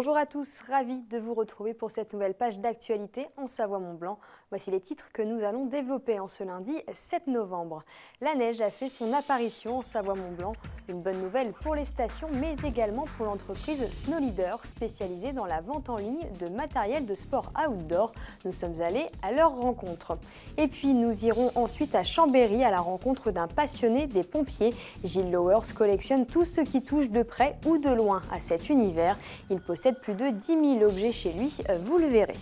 Bonjour à tous, ravi de vous retrouver pour cette nouvelle page d'actualité en Savoie-Mont-Blanc. Voici les titres que nous allons développer en ce lundi 7 novembre. La neige a fait son apparition en Savoie-Mont-Blanc. Une bonne nouvelle pour les stations, mais également pour l'entreprise Snow Leader, spécialisée dans la vente en ligne de matériel de sport outdoor. Nous sommes allés à leur rencontre. Et puis nous irons ensuite à Chambéry à la rencontre d'un passionné des pompiers. Gilles Lowers collectionne tout ce qui touche de près ou de loin à cet univers. Il possède plus de 10 000 objets chez lui, vous le verrez.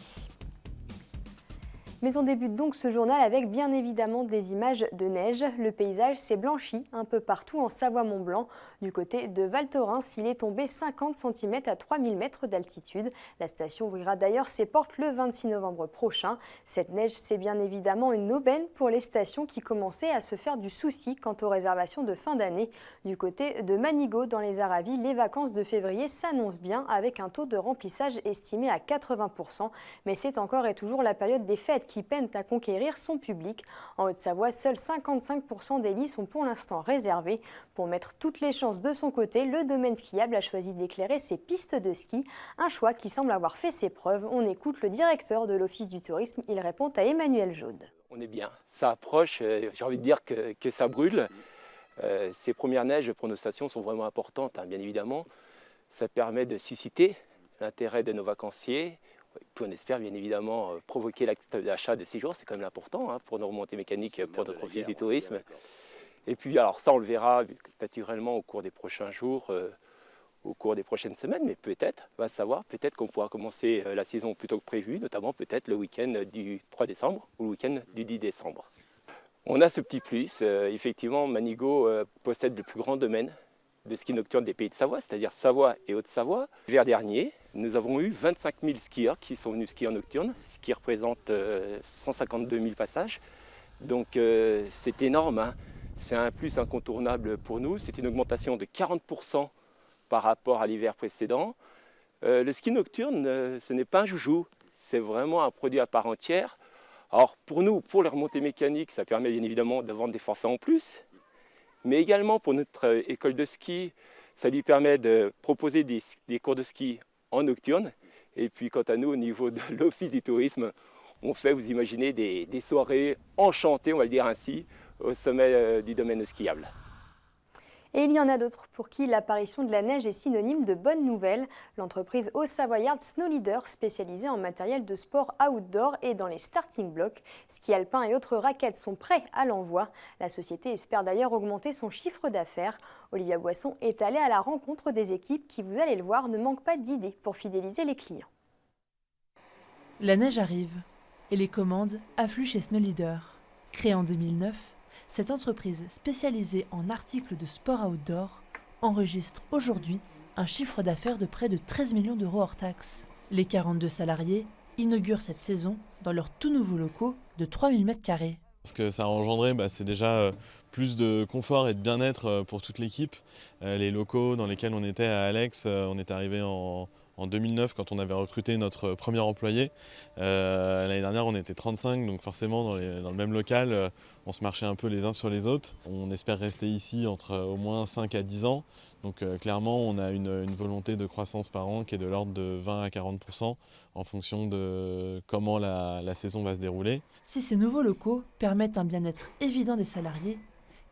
Mais on débute donc ce journal avec bien évidemment des images de neige. Le paysage s'est blanchi un peu partout en Savoie-Mont-Blanc. Du côté de Val Thorens, il est tombé 50 cm à 3000 mètres d'altitude. La station ouvrira d'ailleurs ses portes le 26 novembre prochain. Cette neige, c'est bien évidemment une aubaine pour les stations qui commençaient à se faire du souci quant aux réservations de fin d'année. Du côté de Manigot, dans les Aravis, les vacances de février s'annoncent bien avec un taux de remplissage estimé à 80%. Mais c'est encore et toujours la période des fêtes qui peine à conquérir son public. En Haute-Savoie, seuls 55% des lits sont pour l'instant réservés. Pour mettre toutes les chances de son côté, le domaine skiable a choisi d'éclairer ses pistes de ski. Un choix qui semble avoir fait ses preuves. On écoute le directeur de l'Office du tourisme. Il répond à Emmanuel Jaude. On est bien, ça approche, j'ai envie de dire que ça brûle. Ces premières neiges pour nos stations sont vraiment importantes, hein, bien évidemment. Ça permet de susciter l'intérêt de nos vacanciers. Puis on espère bien évidemment provoquer l'acte d'achat de séjour, c'est quand même important hein, pour nos remontées mécaniques, pour notre office du tourisme. Et puis alors ça on le verra naturellement au cours des prochains jours, au cours des prochaines semaines, mais peut-être, on va savoir, peut-être qu'on pourra commencer la saison plus tôt que prévu, notamment peut-être le week-end du 3 décembre ou le week-end du 10 décembre. On a ce petit plus, effectivement Manigot possède le plus grand domaine de ski nocturne des Pays de Savoie, c'est-à-dire Savoie et Haute-Savoie. L'hiver dernier, nous avons eu 25 000 skieurs qui sont venus skier en nocturne, ce qui représente 152 000 passages. Donc c'est énorme, hein. C'est un plus incontournable pour nous. C'est une augmentation de 40% par rapport à l'hiver précédent. Le ski nocturne, ce n'est pas un joujou, c'est vraiment un produit à part entière. Alors pour nous, pour les remontées mécaniques, ça permet bien évidemment de vendre des forfaits en plus. Mais également pour notre école de ski, ça lui permet de proposer des cours de ski en nocturne. Et puis quant à nous, au niveau de l'Office du tourisme, on fait, vous imaginez, des soirées enchantées, on va le dire ainsi, au sommet du domaine skiable. Et il y en a d'autres pour qui l'apparition de la neige est synonyme de bonnes nouvelles. L'entreprise Haut-Savoyarde Snow Leader, spécialisée en matériel de sport outdoor et dans les starting blocks. Ski alpin et autres raquettes sont prêts à l'envoi. La société espère d'ailleurs augmenter son chiffre d'affaires. Olivia Boisson est allée à la rencontre des équipes qui, vous allez le voir, ne manquent pas d'idées pour fidéliser les clients. La neige arrive et les commandes affluent chez Snow Leader. Créée en 2009, cette entreprise spécialisée en articles de sport outdoor enregistre aujourd'hui un chiffre d'affaires de près de 13 millions d'euros hors taxes. Les 42 salariés inaugurent cette saison dans leurs tout nouveaux locaux de 3000 m². Ce que ça a engendré, c'est déjà plus de confort et de bien-être pour toute l'équipe. Les locaux dans lesquels on était à Alex, on est arrivé en 2009 quand on avait recruté notre premier employé. L'année dernière on était 35, donc forcément dans le même local on se marchait un peu les uns sur les autres. On espère rester ici entre au moins 5 à 10 ans. Donc clairement on a une volonté de croissance par an qui est de l'ordre de 20 à 40% en fonction de comment la saison va se dérouler. Si ces nouveaux locaux permettent un bien-être évident des salariés,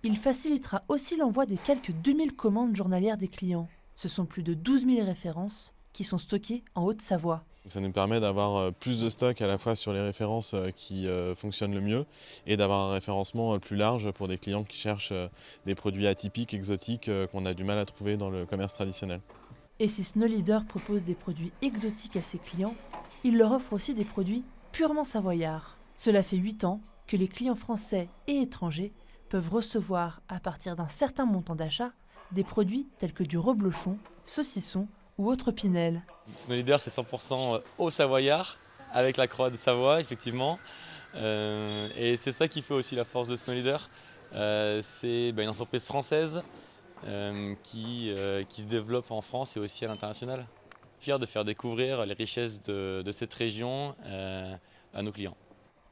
il facilitera aussi l'envoi des quelques 2000 commandes journalières des clients. Ce sont plus de 12 000 références qui sont stockés en Haute-Savoie. Ça nous permet d'avoir plus de stock à la fois sur les références qui fonctionnent le mieux et d'avoir un référencement plus large pour des clients qui cherchent des produits atypiques, exotiques qu'on a du mal à trouver dans le commerce traditionnel. Et si Snow Leader propose des produits exotiques à ses clients, il leur offre aussi des produits purement savoyards. Cela fait 8 ans que les clients français et étrangers peuvent recevoir, à partir d'un certain montant d'achat, des produits tels que du reblochon, saucisson ou autre pinel. Snow Leader, c'est 100% au savoyard, avec la croix de Savoie, effectivement. Et c'est ça qui fait aussi la force de Snow Leader. C'est une entreprise française qui se développe en France et aussi à l'international. Fier de faire découvrir les richesses de cette région à nos clients.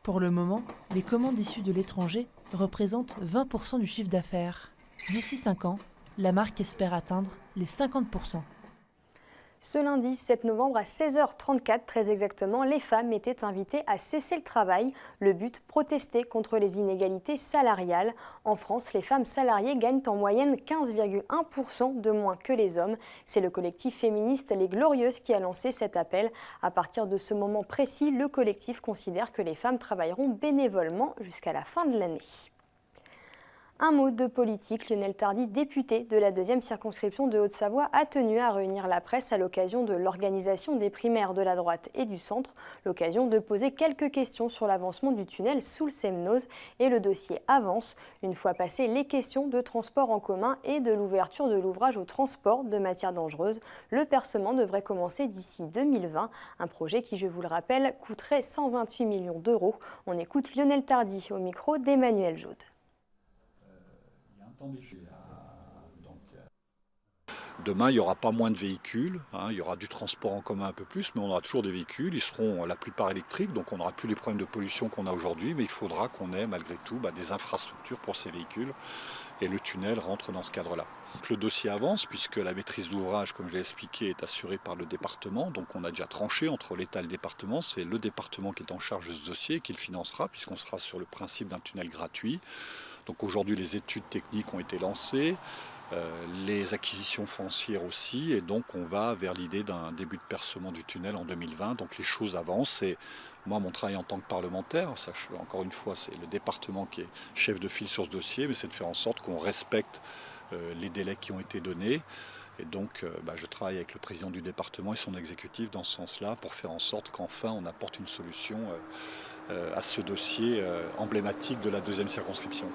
Pour le moment, les commandes issues de l'étranger représentent 20% du chiffre d'affaires. D'ici 5 ans, la marque espère atteindre les 50%. Ce lundi 7 novembre à 16h34, très exactement, les femmes étaient invitées à cesser le travail. Le but, protester contre les inégalités salariales. En France, les femmes salariées gagnent en moyenne 15,1% de moins que les hommes. C'est le collectif féministe Les Glorieuses qui a lancé cet appel. À partir de ce moment précis, le collectif considère que les femmes travailleront bénévolement jusqu'à la fin de l'année. Un mot de politique, Lionel Tardy, député de la 2e circonscription de Haute-Savoie, a tenu à réunir la presse à l'occasion de l'organisation des primaires de la droite et du centre. L'occasion de poser quelques questions sur l'avancement du tunnel sous le Semnoz et le dossier avance. Une fois passées les questions de transport en commun et de l'ouverture de l'ouvrage au transport de matières dangereuses, le percement devrait commencer d'ici 2020. Un projet qui, je vous le rappelle, coûterait 128 millions d'euros. On écoute Lionel Tardy au micro d'Emmanuel Jaude. Demain, il n'y aura pas moins de véhicules, il y aura du transport en commun un peu plus, mais on aura toujours des véhicules, ils seront la plupart électriques, donc on n'aura plus les problèmes de pollution qu'on a aujourd'hui, mais il faudra qu'on ait malgré tout des infrastructures pour ces véhicules, et le tunnel rentre dans ce cadre-là. Le dossier avance puisque la maîtrise d'ouvrage, comme je l'ai expliqué, est assurée par le département, donc on a déjà tranché entre l'État et le département, c'est le département qui est en charge de ce dossier et qui le financera, puisqu'on sera sur le principe d'un tunnel gratuit. Donc aujourd'hui, les études techniques ont été lancées, les acquisitions foncières aussi, et donc on va vers l'idée d'un début de percement du tunnel en 2020. Donc les choses avancent et moi, mon travail en tant que parlementaire, encore une fois, c'est le département qui est chef de file sur ce dossier, mais c'est de faire en sorte qu'on respecte les délais qui ont été donnés. Et donc je travaille avec le président du département et son exécutif dans ce sens-là pour faire en sorte qu'enfin on apporte une solution à ce dossier emblématique de la 2e circonscription.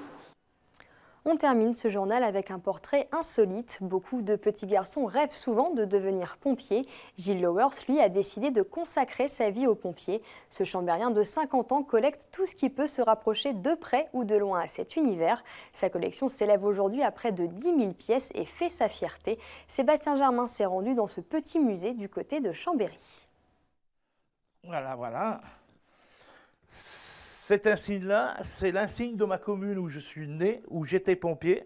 On termine ce journal avec un portrait insolite. Beaucoup de petits garçons rêvent souvent de devenir pompiers. Gilles Lowers, lui, a décidé de consacrer sa vie aux pompiers. Ce chambérien de 50 ans collecte tout ce qui peut se rapprocher de près ou de loin à cet univers. Sa collection s'élève aujourd'hui à près de 10 000 pièces et fait sa fierté. Sébastien Germain s'est rendu dans ce petit musée du côté de Chambéry. Voilà. Cet insigne-là, c'est l'insigne de ma commune où je suis né, où j'étais pompier,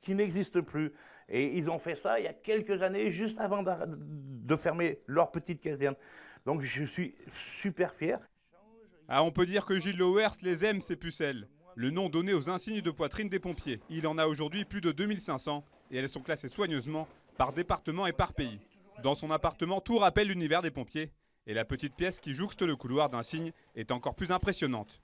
qui n'existe plus. Et ils ont fait ça il y a quelques années, juste avant de fermer leur petite caserne. Donc je suis super fier. Ah, on peut dire que Gilles Lowers les aime, ces pucelles. Le nom donné aux insignes de poitrine des pompiers. Il en a aujourd'hui plus de 2500 et elles sont classées soigneusement par département et par pays. Dans son appartement, tout rappelle l'univers des pompiers. Et la petite pièce qui jouxte le couloir d'insigne est encore plus impressionnante.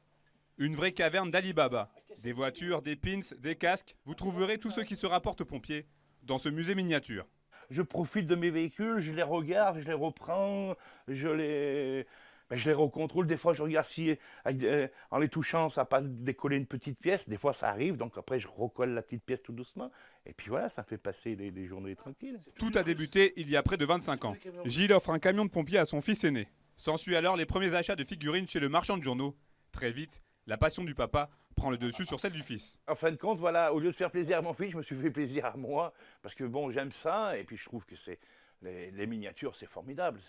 Une vraie caverne d'Ali Baba. Des voitures, des pins, des casques, vous trouverez tout ce qui se rapporte aux pompiers dans ce musée miniature. Je profite de mes véhicules, je les regarde, je les reprends, je les recontrôle. Des fois, je regarde si, en les touchant, ça n'a pas décollé une petite pièce. Des fois, ça arrive, donc après, je recolle la petite pièce tout doucement. Et puis voilà, ça fait passer les journées tranquilles. Tout a débuté il y a près de 25 ans. Gilles offre un camion de pompiers à son fils aîné. S'ensuit alors les premiers achats de figurines chez le marchand de journaux. Très vite, la passion du papa prend le dessus sur celle du fils. En fin de compte, voilà, au lieu de faire plaisir à mon fils, je me suis fait plaisir à moi, parce que bon, j'aime ça, et puis je trouve que les miniatures, c'est formidable.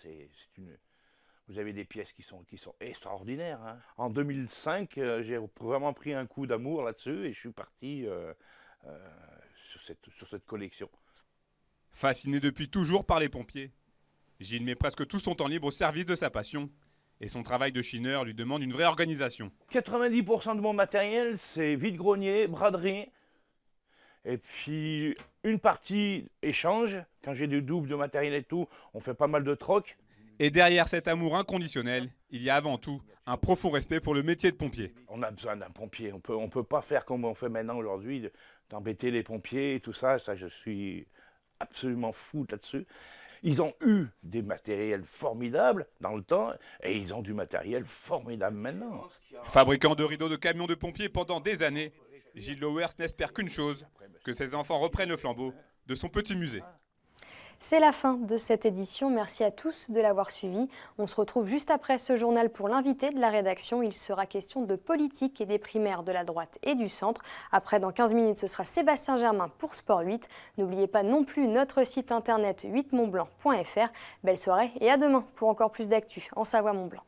Vous avez des pièces qui sont extraordinaires. En 2005, j'ai vraiment pris un coup d'amour là-dessus, et je suis parti sur cette collection. Fasciné depuis toujours par les pompiers, Gilles met presque tout son temps libre au service de sa passion. Et son travail de chineur lui demande une vraie organisation. 90% de mon matériel, c'est vide-grenier, braderie. Et puis, une partie échange. Quand j'ai des doubles de matériel et tout, on fait pas mal de troc. Et derrière cet amour inconditionnel, il y a avant tout un profond respect pour le métier de pompier. On a besoin d'un pompier. On peut pas faire comme on fait maintenant aujourd'hui, d'embêter les pompiers et tout ça. Ça, je suis absolument fou là-dessus. Ils ont eu des matériels formidables dans le temps et ils ont du matériel formidable maintenant. Fabricant de rideaux de camions de pompiers pendant des années, Gilles Lowers n'espère qu'une chose, que ses enfants reprennent le flambeau de son petit musée. C'est la fin de cette édition. Merci à tous de l'avoir suivi. On se retrouve juste après ce journal pour l'invité de la rédaction. Il sera question de politique et des primaires de la droite et du centre. Après, dans 15 minutes, ce sera Sébastien Germain pour Sport 8. N'oubliez pas non plus notre site internet 8montblanc.fr. Belle soirée et à demain pour encore plus d'actu en Savoie-Mont-Blanc.